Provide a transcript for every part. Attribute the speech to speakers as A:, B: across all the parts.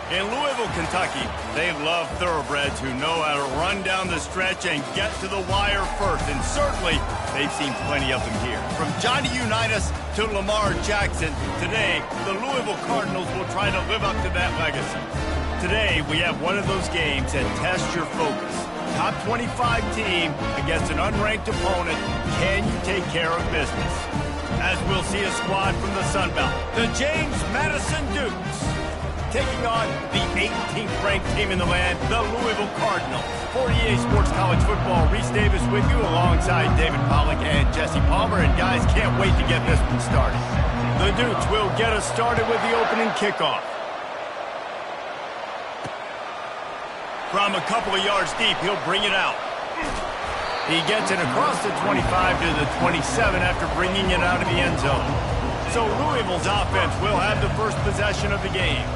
A: In Louisville, Kentucky, they love thoroughbreds who know how to run down the stretch and get to the wire first. And certainly, they've seen plenty of them here. From Johnny Unitas to Lamar Jackson, today, the Louisville Cardinals will try to live up to that legacy. Today, we have one of those games that tests your focus. Top 25 team against an unranked opponent. Can you take care of business? As we'll see a squad from the Sun Belt, the James Madison Dukes, taking on the 18th ranked team in the land, the Louisville Cardinals. For EA Sports College Football, Reese Davis with you alongside David Pollack and Jesse Palmer. And guys, can't wait to get this one started. The Dukes will get us started with the opening kickoff. From a couple of yards deep, he'll bring it out. He gets it across the 25 to the 27 after bringing it out of the end zone. So Louisville's offense will have the first possession of the game.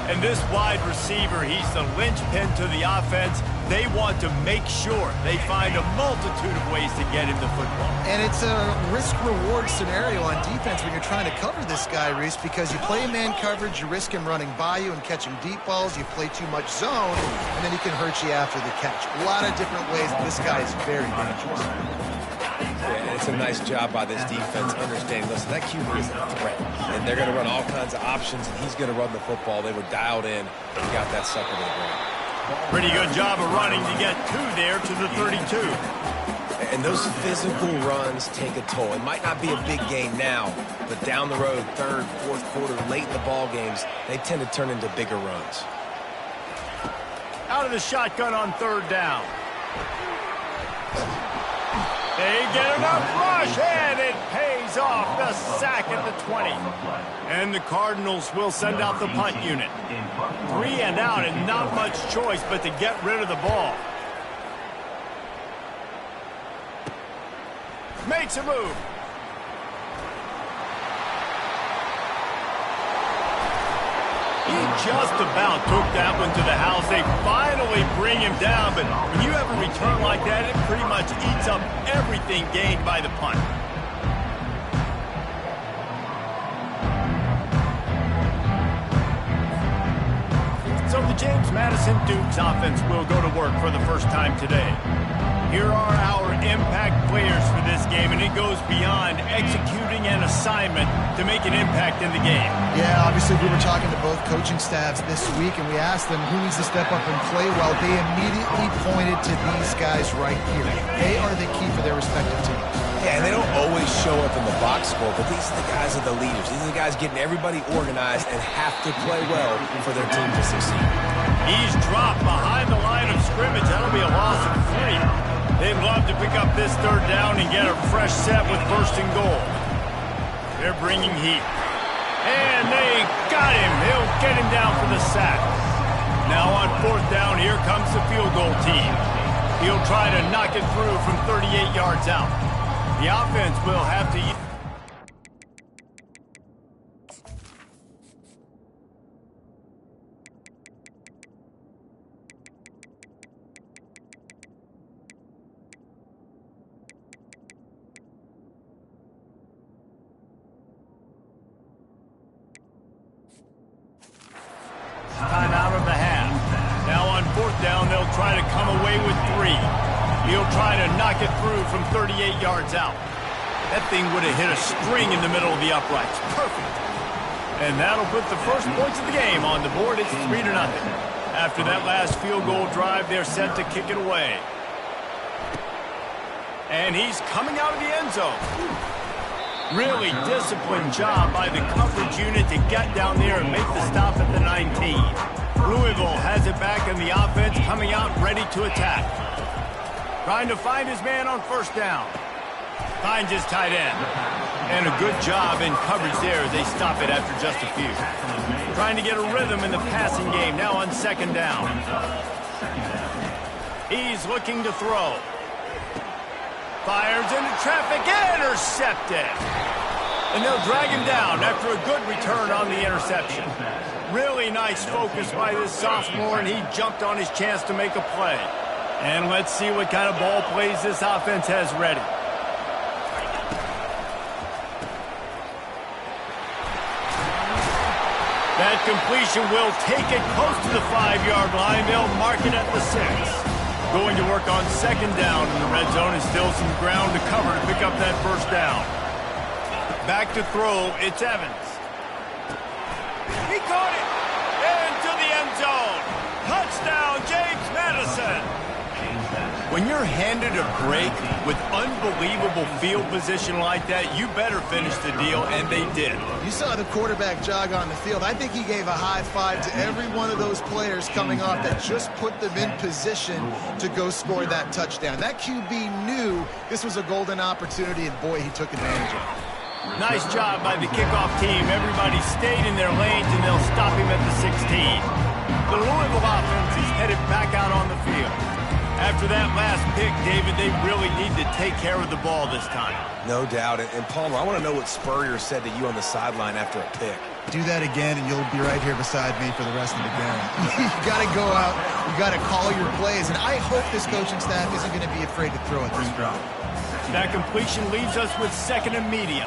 A: And this wide receiver, he's the linchpin to the offense. They want to make sure they find a multitude of ways to get him the football. And it's a risk-reward scenario on defense when you're trying to cover this guy, Reese, because you play man coverage, you risk him running by you and catching deep balls. You play too much zone, and then he can hurt you after the catch. A lot of different ways. This guy is very dangerous.
B: Yeah, it's a nice job by this defense understanding, listen, that QB is a threat, and they're going to run all kinds of options, and he's going to run the football. They were dialed in and got that sucker to the ground.
A: Pretty good job of running to get two there to the 32.
B: And those physical runs take a toll. It might not be a big gain now, but down the road, third, fourth quarter, late in the ball games, they tend to turn into bigger runs.
A: Out of the shotgun on third down. They get enough rush, and it pays off. The sack at the 20. And the Cardinals will send out the punt unit. 3 and out, and not much choice but to get rid of the ball. Makes a move. He just about took that one to the house. They finally bring him down, but when you have a return like that, it pretty much eats up everything gained by the punt. So the James Madison Dukes offense will go to work for the first time today. Here are our impact players for this game, and it goes beyond executing an assignment to make an impact in the game.
C: Yeah, obviously we were talking to both coaching staffs this week, and we asked them who needs to step up and play well. They immediately pointed to these guys right here. They are the key for their respective teams.
B: Yeah, and they don't always show up in the box score, but these are the guys that are the leaders. These are the guys getting everybody organized and have to play well for their team to succeed.
A: He's dropped behind the line of scrimmage. That'll be a loss of 3. They'd love to pick up this third down and get a fresh set with first and goal. They're bringing heat. And they got him. He'll get him down for the sack. Now on fourth down, here comes the field goal team. He'll try to knock it through from 38 yards out. The offense will have to... Time out of the half. Now on fourth down, they'll try to come away with 3. He'll try to knock it through from 38 yards out. That thing would have hit a string in the middle of the uprights. Perfect. And that'll put the first points of the game on the board. It's 3-0. After that last field goal drive, they're set to kick it away. And he's coming out of the end zone. Really disciplined job by the coverage unit to get down there and make the stop at the 19. Louisville has it back, and the offense coming out ready to attack. Trying to find his man on first down. Finds his tight end. And a good job in coverage there as they stop it after just a few. Trying to get a rhythm in the passing game now on second down. He's looking to throw. Fires into traffic, intercepted. And they'll drag him down after a good return on the interception. Really nice focus by this sophomore, and he jumped on his chance to make a play. And let's see what kind of ball plays this offense has ready. That completion will take it close to the 5-yard line. They'll mark it at the 6. Going to work on second down in the red zone, and still some ground to cover to pick up that first down. Back to throw, it's Evans. He caught it into the end zone. Touchdown, James Madison. When you're handed a break with unbelievable field position like that, you better finish the deal, and they did.
C: You saw the quarterback jog on the field. I think he gave a high five to every one of those players coming off that just put them in position to go score that touchdown. That QB knew this was a golden opportunity, and boy, he took advantage of it.
A: Nice job by the kickoff team. Everybody stayed in their lanes, and they'll stop him at the 16. The Louisville offense is headed back out on the field. After that last pick, David, they really need to take care of the ball this time.
B: No doubt. And Palmer, I want to know what Spurrier said to you on the sideline after a pick.
C: Do that again, and you'll be right here beside me for the rest of the game. You got to go out. You got to call your plays, and I hope this coaching staff isn't going to be afraid to throw at this drop.
A: That completion leaves us with second and medium.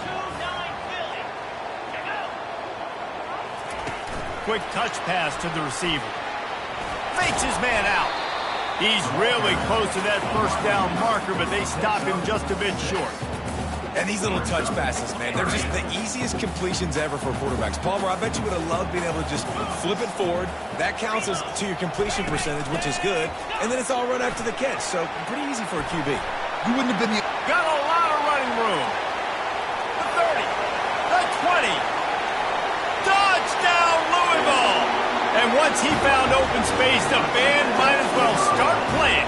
A: Quick touch pass to the receiver. Fakes his man out. He's really close to that first down marker, but they stop him just a bit short.
B: And these little touch passes, man, they're just the easiest completions ever for quarterbacks. Palmer, I bet you would have loved being able to just flip it forward. That counts as to your completion percentage, which is good. And then it's all run after the catch, so pretty easy for a QB.
C: You wouldn't have been the...
A: Got a lot of running room. The 30, the 20. Touchdown, Louisville! And once he found open space, the band might as well start playing.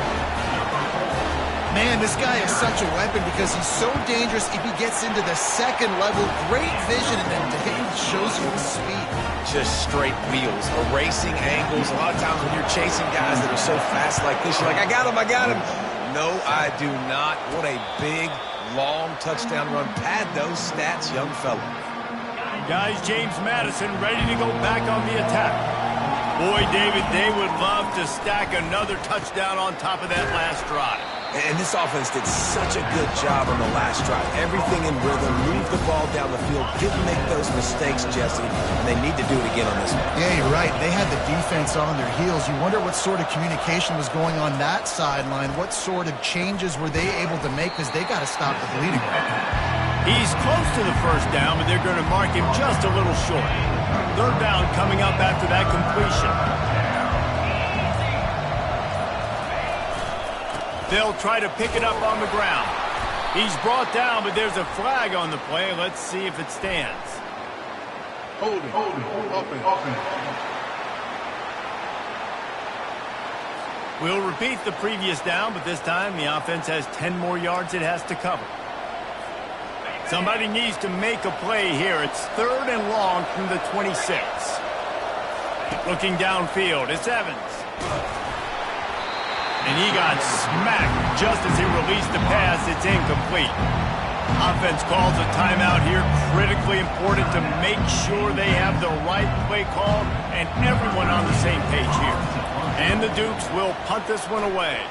C: Man, this guy is such a weapon because he's so dangerous if he gets into the second level. Great vision, and then Dave shows you his speed.
B: Just straight wheels, erasing angles. A lot of times when you're chasing guys that are so fast like this, you're like, I got him, I got him. No, I do not. What a big, long touchdown run. Pad those stats, young fella.
A: Guys, James Madison ready to go back on the attack. Boy, David, they would love to stack another touchdown on top of that last drive.
B: And this offense did such a good job on the last drive. Everything in rhythm, move the ball down the field, didn't make those mistakes, Jesse, and they need to do it again on this one.
C: Yeah, you're right. They had the defense on their heels. You wonder what sort of communication was going on that sideline. What sort of changes were they able to make, because they got to stop the bleeding.
A: He's close to the first down, but they're going to mark him just a little short. Third down coming up after that completion. They'll try to pick it up on the ground. He's brought down, but there's a flag on the play. Let's see if it stands.
D: Hold it, open.
A: We'll repeat the previous down, but this time the offense has 10 more yards it has to cover. Somebody needs to make a play here. It's third and long from the 26. Looking downfield, it's Evans. And he got smacked just as he released the pass. It's incomplete. Offense calls a timeout here. Critically important to make sure they have the right play call and everyone on the same page here. And the Dukes will punt this one away.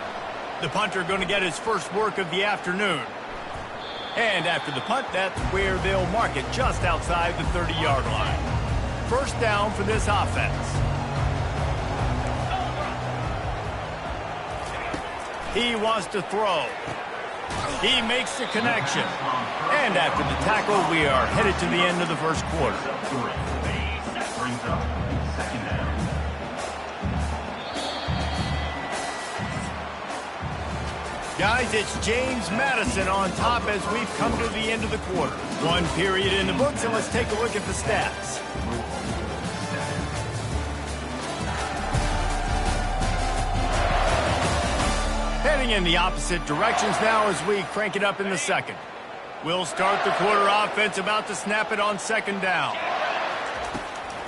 A: The punter going to get his first work of the afternoon. And after the punt, that's where they'll mark it, just outside the 30-yard line. First down for this offense. He wants to throw. He makes the connection. And after the tackle, we are headed to the end of the first quarter. Guys, it's James Madison on top as we've come to the end of the quarter. One period in the books, and let's take a look at the stats. Heading in the opposite directions now as we crank it up in the second. We'll start the quarter offense, about to snap it on second down.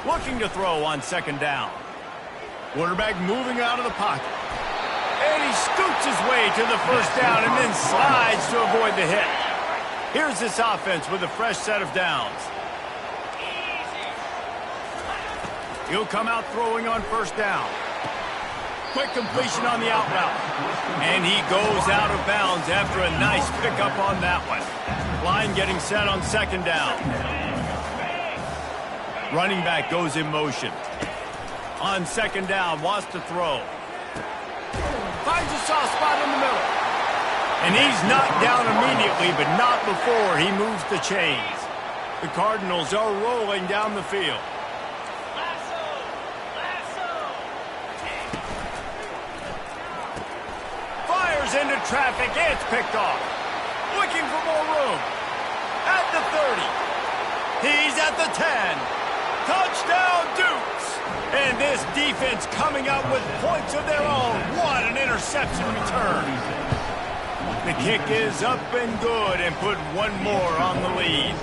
A: Looking to throw on second down. Quarterback moving out of the pocket. And he scoots his way to the first down and then slides to avoid the hit. Here's this offense with a fresh set of downs. He'll come out throwing on first down. Quick completion on the out route. And he goes out of bounds after a nice pickup on that one. Line getting set on second down. Running back goes in motion. On second down, wants to throw. Finds a soft spot in the middle. And he's knocked down immediately, but not before he moves the chains. The Cardinals are rolling down the field. Fires into traffic. It's picked off. Looking for more room. At the 30. He's at the 10. Touchdown, Dukes. And this defense coming out with points of their own. What an interception return. The kick is up and good and put one more on the lead.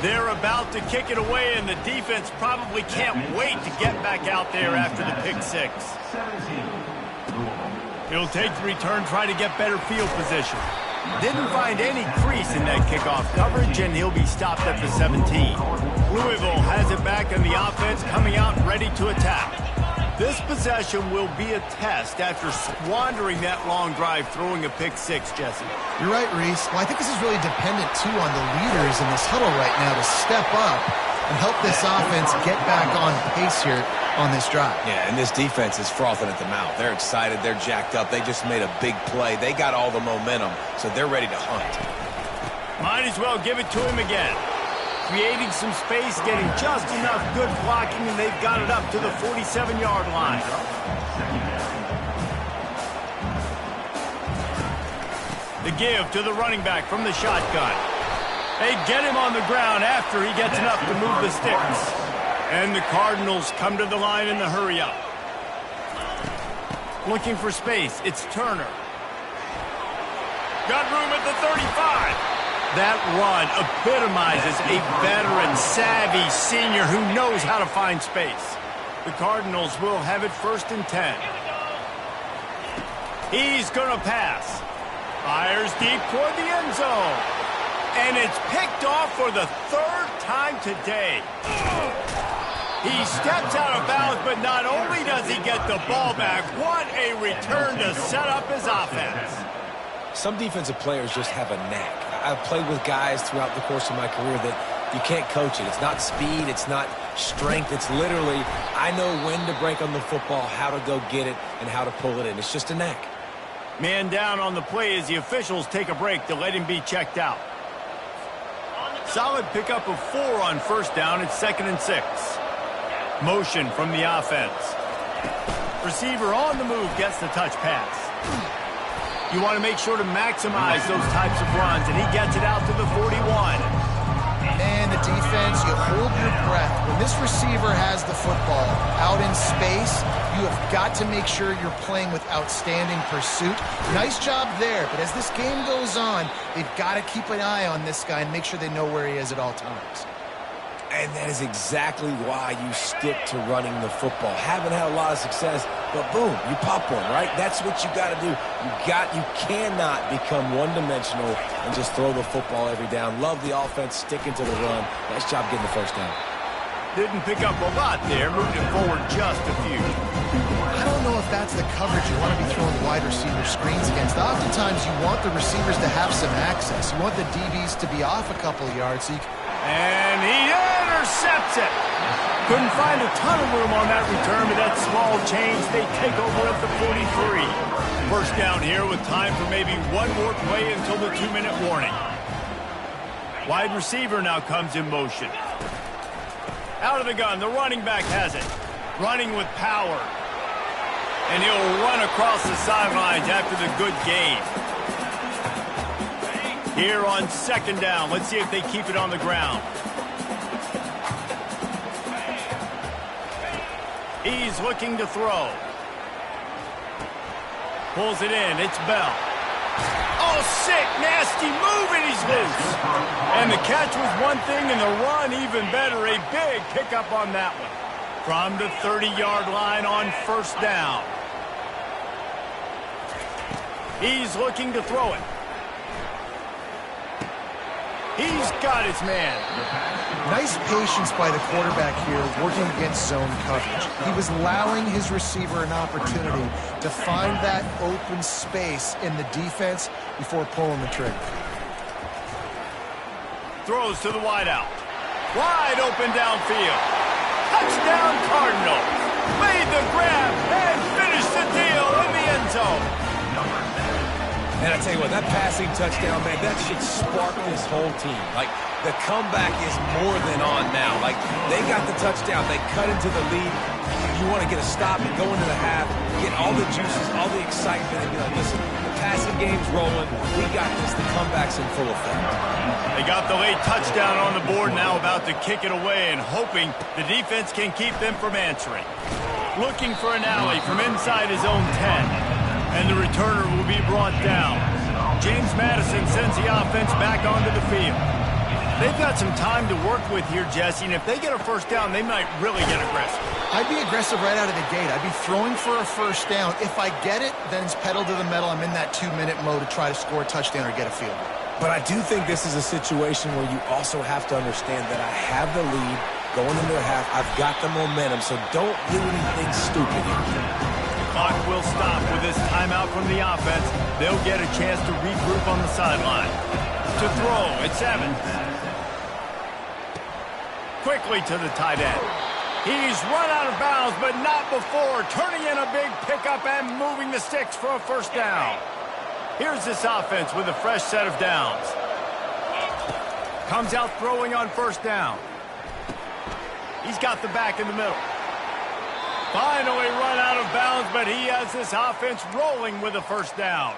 A: They're about to kick it away, and the defense probably can't wait to get back out there after the pick six. He'll take the return, try to get better field position. Didn't find any crease in that kickoff coverage, and he'll be stopped at the 17. Louisville has it back on the offense, coming out ready to attack. This possession will be a test after squandering that long drive throwing a pick six, Jesse.
C: You're right, Reese. Well, I think this is really dependent, too, on the leaders in this huddle right now to step up and help this offense get back on pace here on this drive.
B: Yeah, and this defense is frothing at the mouth. They're excited. They're jacked up. They just made a big play. They got all the momentum, so they're ready to hunt.
A: Might as well give it to him again. Creating some space, getting just enough good blocking, and they've got it up to the 47-yard line. The give to the running back from the shotgun. They get him on the ground after he gets enough to move the sticks. And the Cardinals come to the line in the hurry-up. Looking for space, it's Turner. Got room at the 35. That run epitomizes a veteran, savvy senior who knows how to find space. The Cardinals will have it 1st and 10. He's going to pass. Fires deep toward the end zone. And it's picked off for the 3rd time today. He steps out of bounds, but not only does he get the ball back, what a return to set up his offense.
B: Some defensive players just have a knack. I've played with guys throughout the course of my career that you can't coach it. It's not speed. It's not strength. It's literally, I know when to break on the football, how to go get it, and how to pull it in. It's just a knack.
A: Man down on the play as the officials take a break to let him be checked out. Solid pickup of 4 on 1st down. It's 2nd and 6. Motion from the offense. Receiver on the move gets the touch pass. You want to make sure to maximize those types of runs, and he gets it out to the 41.
C: And the defense, you hold your breath. When this receiver has the football out in space, you have got to make sure you're playing with outstanding pursuit. Nice job there, but as this game goes on, they've got to keep an eye on this guy and make sure they know where he is at all times.
B: And that is exactly why you stick to running the football. Haven't had a lot of success, but boom, you pop one, right? That's what you got to do. You cannot become one-dimensional and just throw the football every down. Love the offense, sticking to the run. Nice job getting the 1st down.
A: Didn't pick up a lot there, moved it forward just a few.
C: I don't know if that's the coverage you want to be throwing wide receiver screens against. Oftentimes, you want the receivers to have some access. You want the DBs to be off a couple of yards so you can...
A: And he intercepts it. Couldn't find a ton of room on that return, but that small change, they take over at the 43. 1st down here with time for maybe one more play until the 2-minute warning. Wide receiver now comes in motion. Out of the gun, the running back has it. Running with power. And he'll run across the sidelines after the good gain. Here on 2nd down, let's see if they keep it on the ground. He's looking to throw. Pulls it in, it's Bell. Oh, sick, nasty move, and he's loose. And the catch was one thing, and the run even better. A big pickup on that one. From the 30-yard line on 1st down. He's looking to throw it. He's got his man.
C: Nice patience by the quarterback here working against zone coverage. He was allowing his receiver an opportunity to find that open space in the defense before pulling the trigger.
A: Throws to the wideout. Wide open downfield. Touchdown Cardinals. Made the grab and finished the deal in the end zone.
B: And I tell you what, that passing touchdown, man, that should spark this whole team. Like, the comeback is more than on now. Like, they got the touchdown. They cut into the lead. You want to get a stop and go into the half, get all the juices, all the excitement, and be like, listen, the passing game's rolling. We got this. The comeback's in full effect.
A: They got the late touchdown on the board, now about to kick it away and hoping the defense can keep them from answering. Looking for an alley from inside his own 10. And the returner will be brought down. James Madison sends the offense back onto the field. They've got some time to work with here, Jesse, and if they get a first down, they might really get aggressive.
C: I'd be aggressive right out of the gate. I'd be throwing for a first down. If I get it, then it's pedal to the metal. I'm in that 2-minute mode to try to score a touchdown or get a field goal.
B: But I do think this is a situation where you also have to understand that I have the lead going into the half. I've got the momentum, so don't do anything stupid here.
A: Clock will stop with this timeout from the offense. They'll get a chance to regroup on the sideline. To throw, it's Evans. Quickly to the tight end. He's run out of bounds, but not before turning in a big pickup and moving the sticks for a first down. Here's this offense with a fresh set of downs. Comes out throwing on first down. He's got the back in the middle. Finally run out of bounds, but he has this offense rolling with a first down.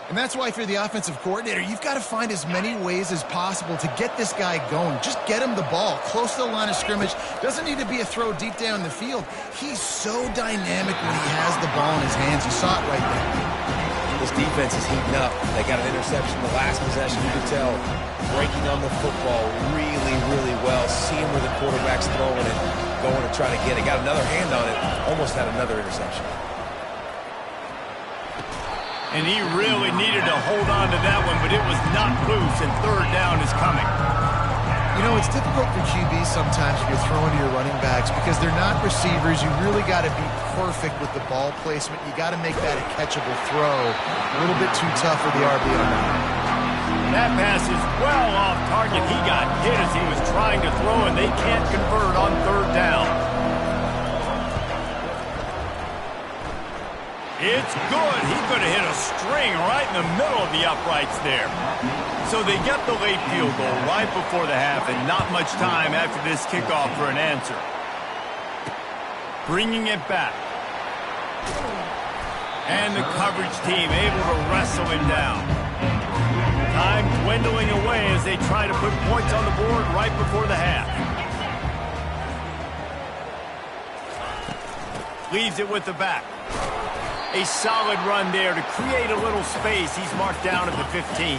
C: And that's why if you're the offensive coordinator, you've got to find as many ways as possible to get this guy going. Just get him the ball close to the line of scrimmage. Doesn't need to be a throw deep down the field. He's so dynamic when he has the ball in his hands. You saw it right there.
B: This defense is heating up. They got an interception the last possession. You could tell breaking on the football really, really well. Seeing where the quarterback's throwing it. Going to try to get it. Got another hand on it. Almost had another interception.
A: And he really needed to hold on to that one, but it was not loose, and third down is coming.
C: You know, it's difficult for QBs sometimes when you're throwing to your running backs because they're not receivers. You really got to be perfect with the ball placement. You got to make that a catchable throw. A little bit too tough for the RB on that.
A: That pass is well off target. He got hit as he was trying to throw, and they can't convert on third down. It's good. He's going to hit a string right in the middle of the uprights there. So they get the late field goal right before the half, and not much time after this kickoff for an answer. Bringing it back. And the coverage team able to wrestle him down. Time dwindling away as they try to put points on the board right before the half. Leaves it with the back. A solid run there to create a little space. He's marked down at the 15.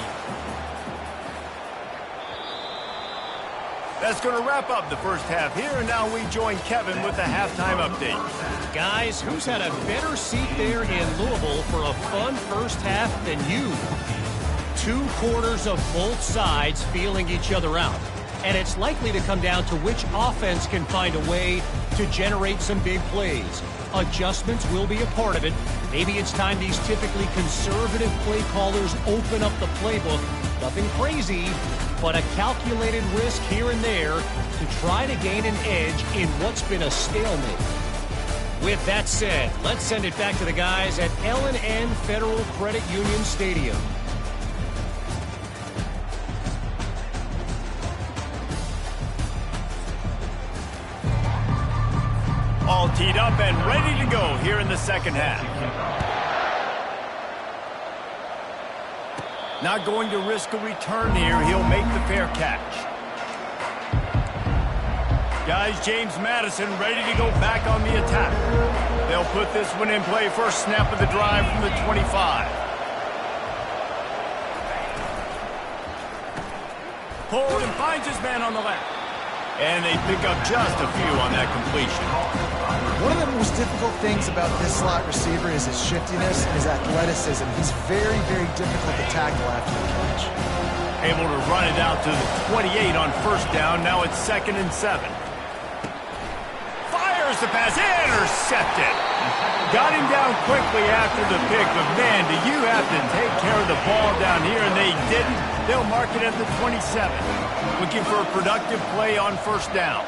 A: That's going to wrap up the first half here, and now we join Kevin with the halftime update.
E: Guys, who's had a better seat there in Louisville for a fun first half than you? 2 quarters of both sides feeling each other out. And it's likely to come down to which offense can find a way to generate some big plays. Adjustments will be a part of it. Maybe it's time these typically conservative play callers open up the playbook. Nothing crazy, but a calculated risk here and there to try to gain an edge in what's been a stalemate. With that said, let's send it back to the guys at L&N Federal Credit Union Stadium.
A: All teed up and ready to go here in the second half. Not going to risk a return here. He'll make the fair catch. Guys, James Madison ready to go back on the attack. They'll put this one in play. First snap of the drive from the 25. Pulled and finds his man on the left. And they pick up just a few on that completion.
C: One of the most difficult things about this slot receiver is his shiftiness and his athleticism. He's very, very difficult to tackle after the catch.
A: Able to run it out to the 28 on first down. Now it's 2nd and 7. Fires the pass. Intercepted. Got him down quickly after the pick. But, man, do you have to take care of the ball down here? And they didn't. They'll mark it at the 27. Looking for a productive play on first down.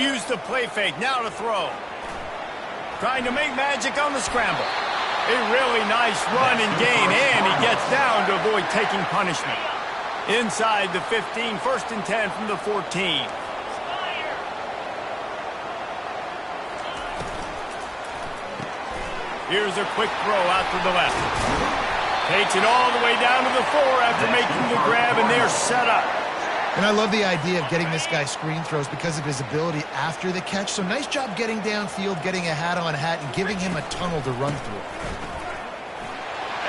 A: Use the play fake, now to throw. Trying to make magic on the scramble. A really nice run and gain, and he gets down to avoid taking punishment. Inside the 15, 1st and 10 from the 14. Here's a quick throw out to the left. Takes it all the way down to the 4 after making the grab, and they're set up.
C: And I love the idea of getting this guy screen throws because of his ability after the catch. So nice job getting downfield, getting a hat-on-hat, and giving him a tunnel to run through.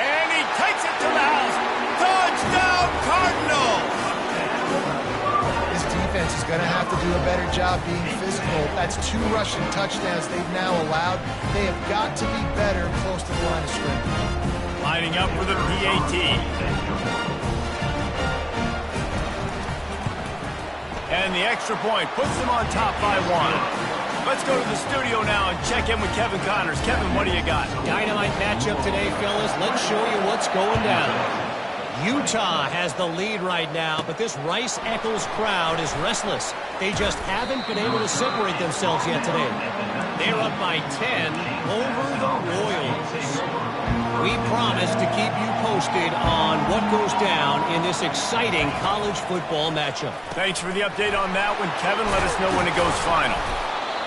A: And he takes it to the house. Touchdown, Cardinals!
C: This defense is going to have to do a better job being physical. That's 2 rushing touchdowns they've now allowed. They have got to be better close to the line of scrimmage.
A: Lining up for the PAT. And the extra point puts them on top by 1. Let's go to the studio now and check in with Kevin Connors. Kevin, what do you got?
E: Dynamite matchup today, fellas. Let's show you what's going down. Utah has the lead right now, but this Rice-Eccles crowd is restless. They just haven't been able to separate themselves yet today. They're up by 10 over the Royals. We promise to keep you posted on what goes down in this exciting college football matchup.
A: Thanks for the update on that one, Kevin. Let us know when it goes final.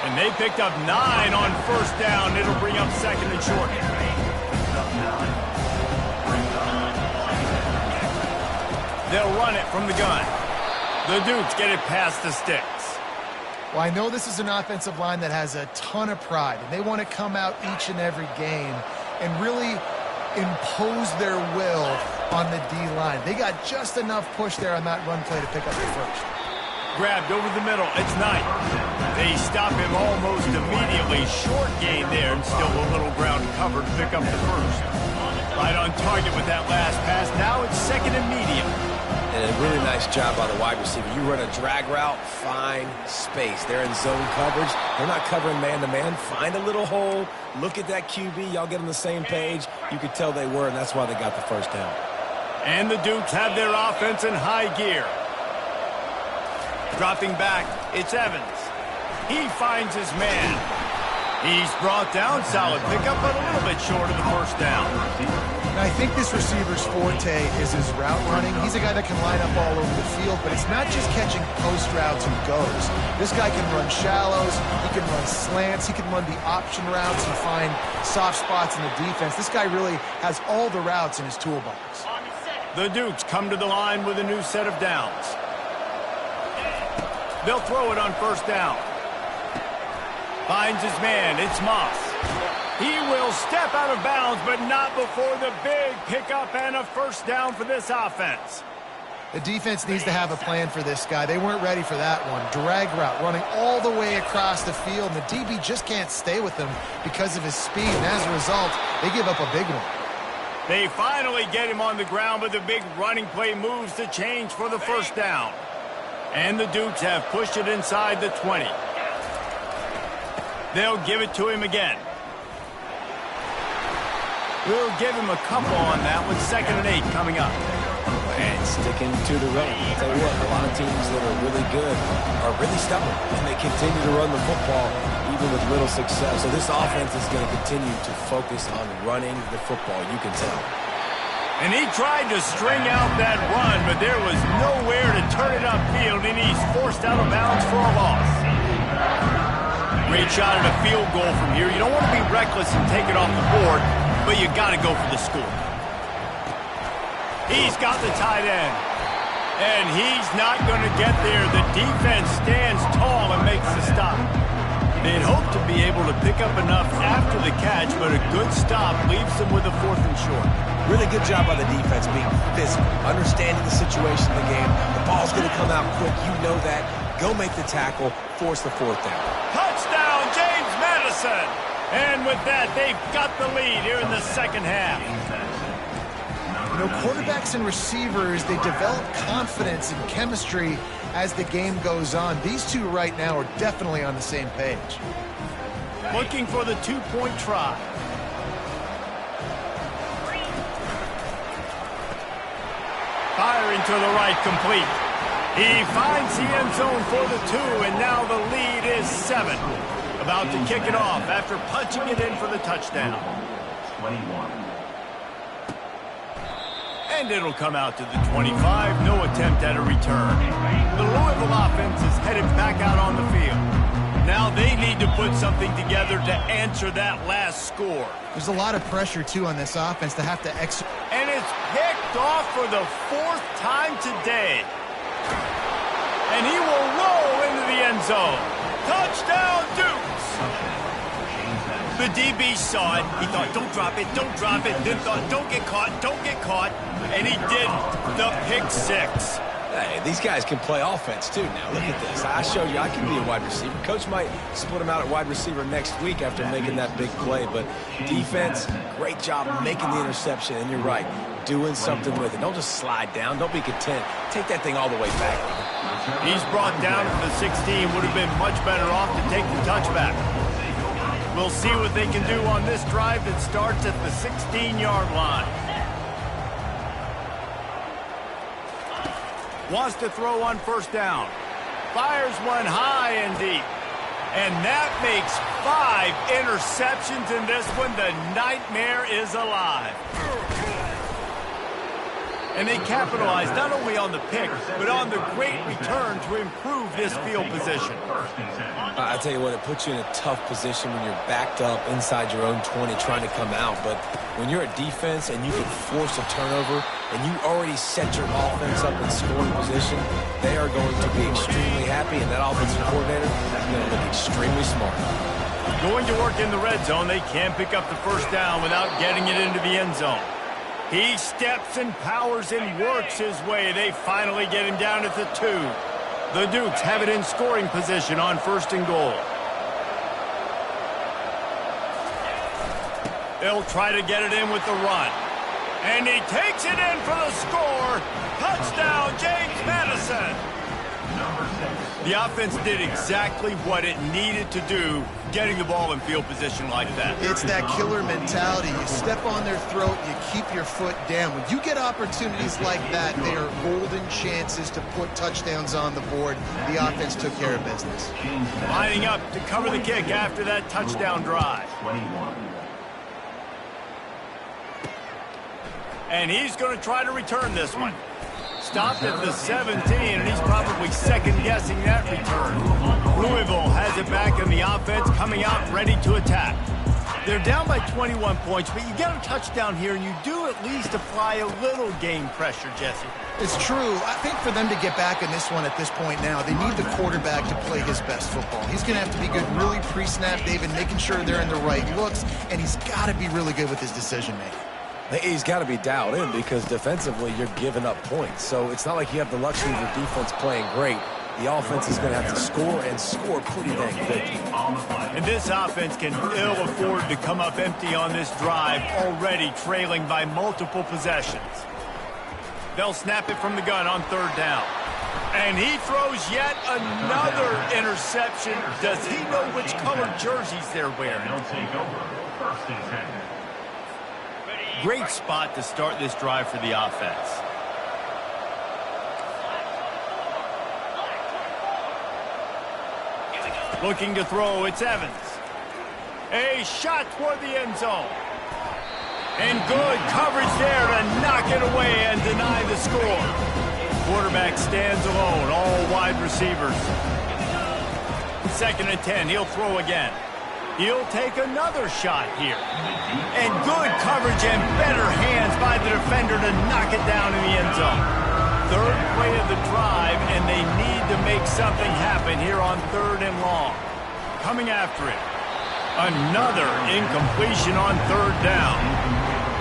A: And they picked up 9 on 1st down. It'll bring up 2nd and short. They'll run it from the gun. The Dukes get it past the sticks.
C: Well, I know this is an offensive line that has a ton of pride, and they want to come out each and every game and really impose their will on the D-line. They got just enough push there on that run play to pick up the 1st.
A: Grabbed over the middle. It's Knight. They stop him almost immediately. Short gain there, and still a little ground covered to pick up the 1st. Right on target with that last pass. Now it's 2nd and medium.
B: And a really nice job by the wide receiver. You run a drag route, find space. They're in zone coverage. They're not covering man-to-man. Find a little hole. Look at that QB. Y'all get on the same page. You could tell they were, and that's why they got the 1st down.
A: And the Dukes have their offense in high gear. Dropping back, it's Evans. He finds his man. He's brought down. Solid pickup, but a little bit short of the 1st down.
C: Now, I think this receiver's forte is his route running. He's a guy that can line up all over the field, but it's not just catching post routes and goes. This guy can run shallows, he can run slants, he can run the option routes and find soft spots in the defense. This guy really has all the routes in his toolbox.
A: The Dukes come to the line with a new set of downs. They'll throw it on 1st down. Finds his man, it's Moss. He will step out of bounds, but not before the big pickup and a 1st down for this offense.
C: The defense needs to have a plan for this guy. They weren't ready for that one. Drag route, running all the way across the field, and the DB just can't stay with him because of his speed, and as a result, they give up a big one.
A: They finally get him on the ground, but the big running play moves the change for the 1st down. And the Dukes have pushed it inside the 20. They'll give it to him again. We'll give him a couple on that with 2nd and 8 coming up.
B: And sticking to the run. I'll tell you what, a lot of teams that are really good are really stubborn, and they continue to run the football even with little success. So this offense is going to continue to focus on running the football, you can tell.
A: And he tried to string out that run, but there was nowhere to turn it upfield, and he's forced out of bounds for a loss. Great shot at a field goal from here. You don't want to be reckless and take it off the board, but you got to go for the score. He's got the tight end, and he's not going to get there. The defense stands tall and makes the stop. They'd hope to be able to pick up enough after the catch, but a good stop leaves them with a 4th and short.
B: Really good job by the defense being physical, understanding the situation in the game. The ball's going to come out quick. You know that. Go make the tackle, force the 4th down.
A: Touchdown, James Madison! And with that, they've got the lead here in the 2nd half.
C: You know, quarterbacks and receivers, they develop confidence and chemistry as the game goes on. These two right now are definitely on the same page.
A: Looking for the 2-point try. Firing to the right, complete. He finds the end zone for the 2, and now the lead is 7. About to kick it off after punching it in for the touchdown.
F: 21.
A: And it'll come out to the 25. No attempt at a return. The Louisville offense is headed back out on the field. Now they need to put something together to answer that last score.
C: There's a lot of pressure, too, on this offense to have to execute.
A: And it's picked off for the 4th time today. And he will roll into the end zone. Touchdown, Dukes! The DB saw it. He thought, don't drop it, don't drop it. Then thought, don't get caught, don't get caught. And he didn't. The pick 6.
B: Hey, these guys can play offense, too. Now, look at this. I showed you I can be a wide receiver. Coach might split him out at wide receiver next week after making that big play. But defense, great job making the interception. And you're right, doing something with it. Don't just slide down. Don't be content. Take that thing all the way back.
A: He's brought down to the 16. Would have been much better off to take the touchback. We'll see what they can do on this drive that starts at the 16-yard line. Wants to throw on first down. Fires one high and deep. And that makes 5 interceptions in this one. The nightmare is alive. And they capitalize not only on the pick, but on the great return to improve this field position.
B: I tell you what, it puts you in a tough position when you're backed up inside your own 20 trying to come out. But when you're a defense and you can force a turnover and you already set your offense up in scoring position, they are going to be extremely happy, and that offensive coordinator is going to look extremely smart.
A: Going to work in the red zone, they can't pick up the first down without getting it into the end zone. He steps and powers and works his way. They finally get him down at the 2. The Dukes have it in scoring position on 1st and goal. They'll try to get it in with the run. And he takes it in for the score. Touchdown, James Madison. The offense did exactly what it needed to do, getting the ball in field position like that.
C: It's that killer mentality. You step on their throat, you keep your foot down. When you get opportunities like that, they are golden chances to put touchdowns on the board. The offense took care of business.
A: Lining up to cover the kick after that touchdown drive.
F: 21.
A: And he's going to try to return this one. Stopped at the 17, and he's probably second-guessing that return. Louisville has it back in the offense, coming out ready to attack. They're down by 21 points, but you get a touchdown here, and you do at least apply a little game pressure, Jesse.
C: It's true. I think for them to get back in this one at this point now, they need the quarterback to play his best football. He's going to have to be good really pre-snap, David, making sure they're in the right looks, and he's got to be really good with his decision-making.
B: He's got to be dialed in because defensively you're giving up points. So it's not like you have the luxury of your defense playing great. The offense is going to have to score and score pretty dang quick.
A: And this offense can ill afford to come up empty on this drive, already trailing by multiple possessions. They'll snap it from the gun on 3rd down. And he throws yet another interception. Does he know which colored jerseys they're wearing?
F: They'll take over 1st and 10.
A: Great spot to start this drive for the offense. Looking to throw, it's Evans. A shot toward the end zone. And good coverage there to knock it away and deny the score. Quarterback stands alone, all wide receivers. 2nd and 10, he'll throw again. He'll take another shot here. And good coverage and better hands by the defender to knock it down in the end zone. 3rd play of the drive, and they need to make something happen here on 3rd and long. Coming after it. Another incompletion on 3rd down.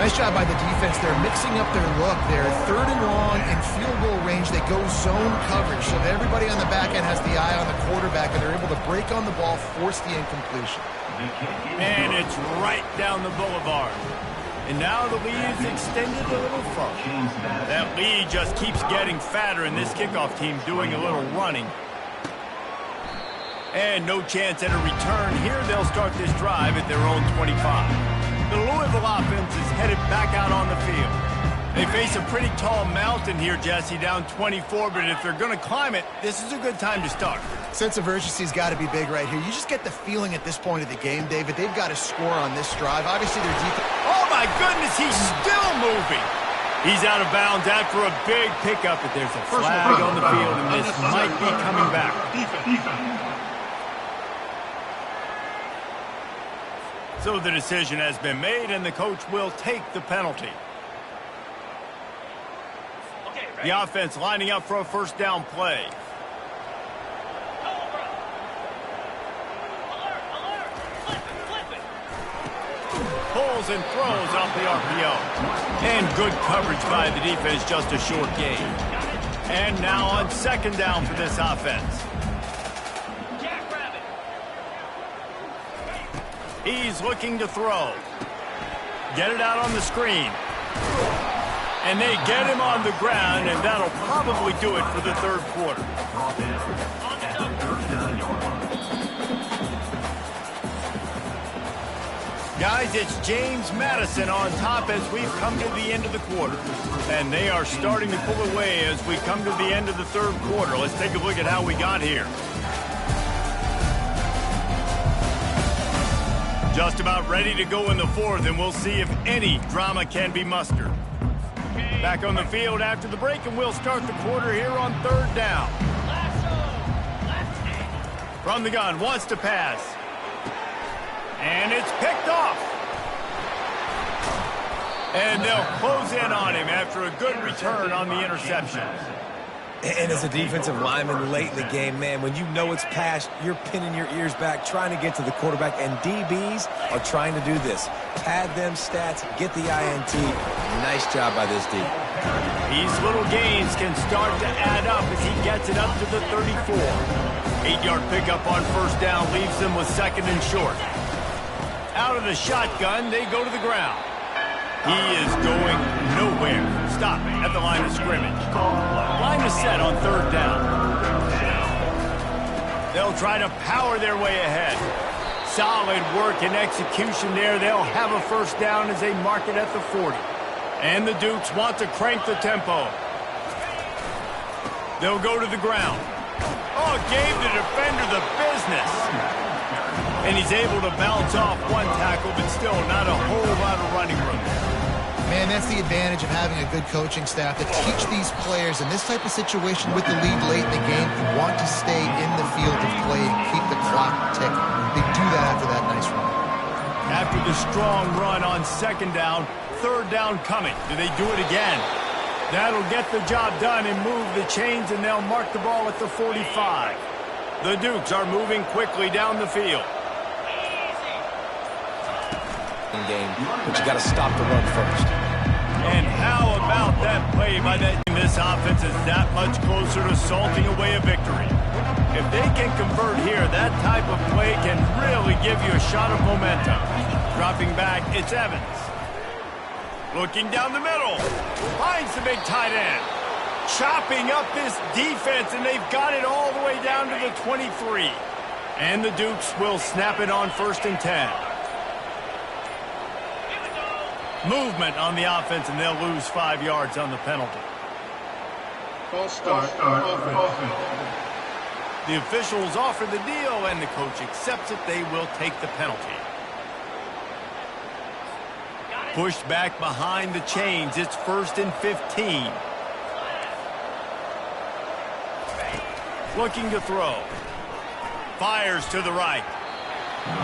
C: Nice job by the defense. They're mixing up their look there. 3rd and long in field goal range. They go zone coverage. So everybody on the back end has the eye on the quarterback, and they're able to break on the ball, force the incompletion.
A: And it's right down the boulevard. And now the lead is extended a little further. That lead just keeps getting fatter, and this kickoff team doing a little running. And no chance at a return. Here they'll start this drive at their own 25. The Louisville offense is headed back out on the field. They face a pretty tall mountain here, Jesse, down 24, but if they're going to climb it, this is a good time to start.
C: Sense of urgency's got to be big right here. You just get the feeling at this point of the game, David, they've got to score on this drive. Obviously, their defense...
A: Oh, my goodness, he's still moving. He's out of bounds after a big pickup, but there's a flag on the field, and this might be coming back. So the decision has been made, and the coach will take the penalty. The offense lining up for a first down play. Pulls and throws off the RPO. And good coverage by the defense, just a short gain. And now on second down for this offense. He's looking to throw. Get it out on the screen. And they get him on the ground, and that'll probably do it for the third quarter. Guys, it's James Madison on top as we've come to the end of the quarter. And they are starting to pull away as we come to the end of the third quarter. Let's take a look at how we got here. Just about ready to go in the fourth, and we'll see if any drama can be mustered. Back on the field after the break, and we'll start the quarter here on third down. From the gun, wants to pass. And it's picked off. And they'll close in on him after a good return on the interception.
B: And as a defensive lineman late in the game, man, when you know it's passed, you're pinning your ears back, trying to get to the quarterback, and DBs are trying to do this. Pad them stats, get the INT. Nice job by this D.
A: These little gains can start to add up as he gets it up to the 34. 8-yard pickup on first down leaves them with second and short. Out of the shotgun, they go to the ground. He is going nowhere. Stop at the line of scrimmage. Line is set on third down. They'll try to power their way ahead. Solid work and execution there. They'll have a first down as they mark it at the 40. And the Dukes want to crank the tempo. They'll go to the ground. Oh, gave the defender the business. And he's able to bounce off one tackle, but still not a whole lot of running room.
C: Man, that's the advantage of having a good coaching staff to teach these players in this type of situation with the lead late in the game. You want to stay in the field of play and keep the clock ticking. They do that after that nice run.
A: After the strong run on second down, third down coming. Do they do it again? That'll get the job done and move the chains, and they'll mark the ball at the 45. The Dukes are moving quickly down the field.
B: Game, but you got to stop the run first.
A: And how about that play by that? This offense is that much closer to salting away a victory. If they can convert here, that type of play can really give you a shot of momentum. Dropping back, it's Evans. Looking down the middle. Finds the big tight end. Chopping up this defense, and they've got it all the way down to the 23. And the Dukes will snap it on first and 10. Movement on the offense, and they'll lose 5 yards on the penalty.
D: False start.
A: The officials offer the deal, and the coach accepts it. They will take the penalty. Pushed back behind the chains. It's first and 15. Looking to throw. Fires to the right.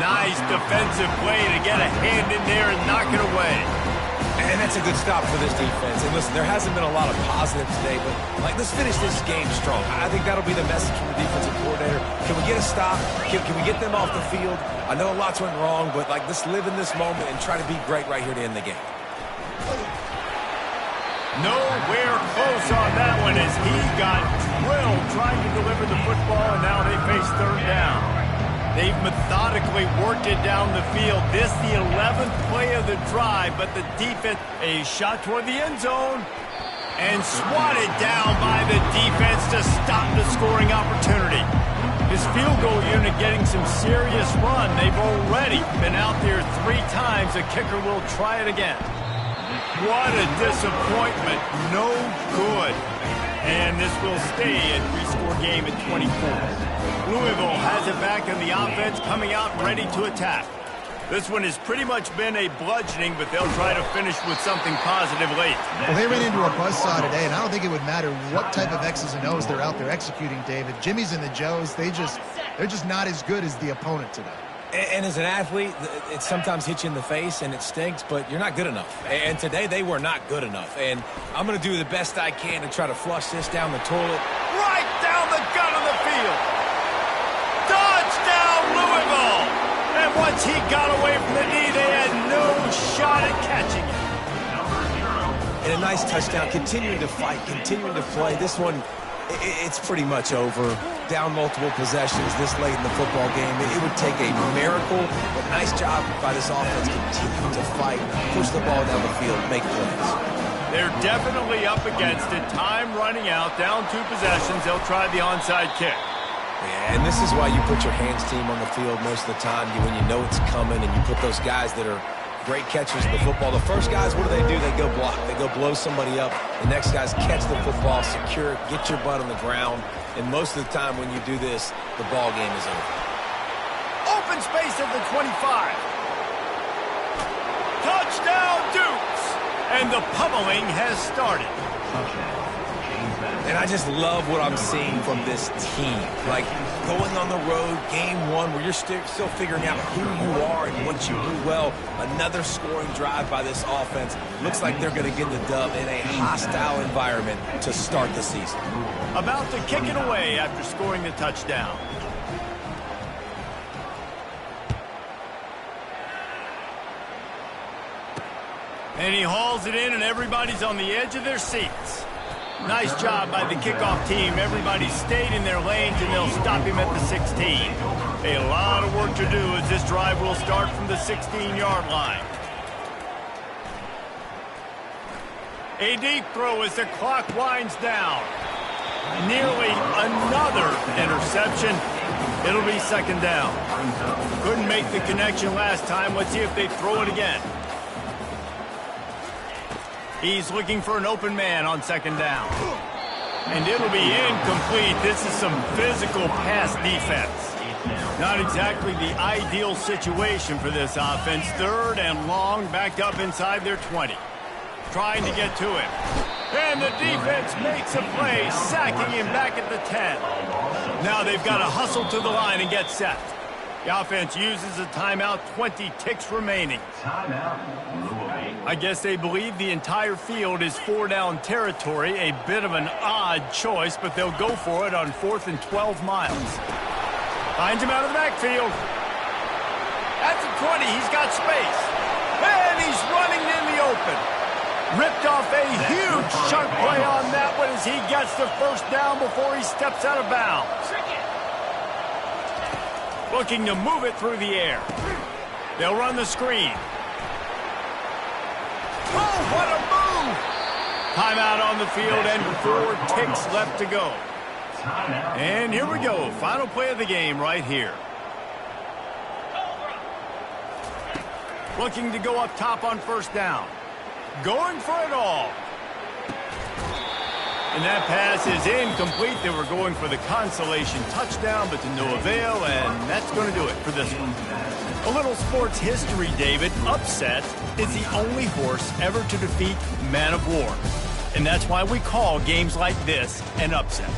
A: Nice defensive play to get a hand in there and knock it away.
B: And that's a good stop for this defense. And listen, there hasn't been a lot of positive today, but let's finish this game strong. I think that'll be the message from the defensive coordinator. Can we get a stop? Can we get them off the field? I know lots went wrong, but let's live in this moment and try to be great right here to end the game.
A: Nowhere close on that one as he got drilled trying to deliver the football, and now they face third down. They've methodically worked it down the field. This the 11th play of the drive, but the defense, a shot toward the end zone, and swatted down by the defense to stop the scoring opportunity. His field goal unit getting some serious run. They've already been out there 3 times. The kicker will try it again. What a disappointment. No good. And this will stay a 3-score game at 24. Louisville has it back in the offense, coming out ready to attack. This one has pretty much been a bludgeoning, but they'll try to finish with something positive late.
C: Well, they ran into a buzzsaw today, and I don't think it would matter what type of X's and O's they're out there executing, David. Jimmy's and the Joes, they're just not as good as the opponent today.
B: And as an athlete, it sometimes hits you in the face and it stinks, but you're not good enough. And today they were not good enough. And I'm going to do the best I can to try to flush this down the toilet.
A: Right down the gut of the field. Touchdown, Louisville! And once he got away from the knee, they had no shot at catching it.
B: And a nice touchdown, continuing to fight, continuing to play. This one, it's pretty much over. Down multiple possessions this late in the football game. It would take a miracle, but nice job by this offense continuing to fight, push the ball down the field, make plays.
A: They're definitely up against it. Time running out, down 2 possessions. They'll try the onside kick.
B: Yeah, and this is why you put your hands team on the field most of the time when you know it's coming, and you put those guys that are great catchers of the football. The first guys, what do? They go block. They go blow somebody up. The next guys catch the football, secure it, get your butt on the ground. And most of the time when you do this, the ball game is over.
A: Open space at the 25. Touchdown, Dukes! And the pummeling has started.
B: And I just love what I'm seeing from this team. Like going on the road, game 1, where you're still figuring out who you are and what you do well. Another scoring drive by this offense. Looks like they're going to get the dub in a hostile environment to start the season.
A: About to kick it away after scoring the touchdown. And he hauls it in, and everybody's on the edge of their seats. Nice job by the kickoff team. Everybody stayed in their lanes, and they'll stop him at the 16. A lot of work to do as this drive will start from the 16-yard line. A deep throw as the clock winds down. Nearly another interception. It'll be second down. Couldn't make the connection last time. Let's see if they throw it again. He's looking for an open man on second down. And it'll be incomplete. This is some physical pass defense. Not exactly the ideal situation for this offense. 3rd and long, backed up inside their 20. Trying to get to him. And the defense makes a play, sacking him back at the 10. Now they've got to hustle to the line and get set. The offense uses a timeout, 20 ticks remaining. I guess they believe the entire field is 4-down territory. A bit of an odd choice, but they'll go for it on 4th and 12 miles. Finds him out of the backfield. At the 20, he's got space. And he's running in the open. Ripped off a huge chunk play on that one as he gets the first down before he steps out of bounds. Looking to move it through the air. They'll run the screen. Oh, what a move! Timeout on the field and 4 ticks left to go. And here we go. Final play of the game right here. Looking to go up top on first down. Going for it all. And that pass is incomplete. They were going for the consolation touchdown, but to no avail, and that's going to do it for this one. A little sports history, David. Upset is the only horse ever to defeat Man of War. And that's why we call games like this an upset.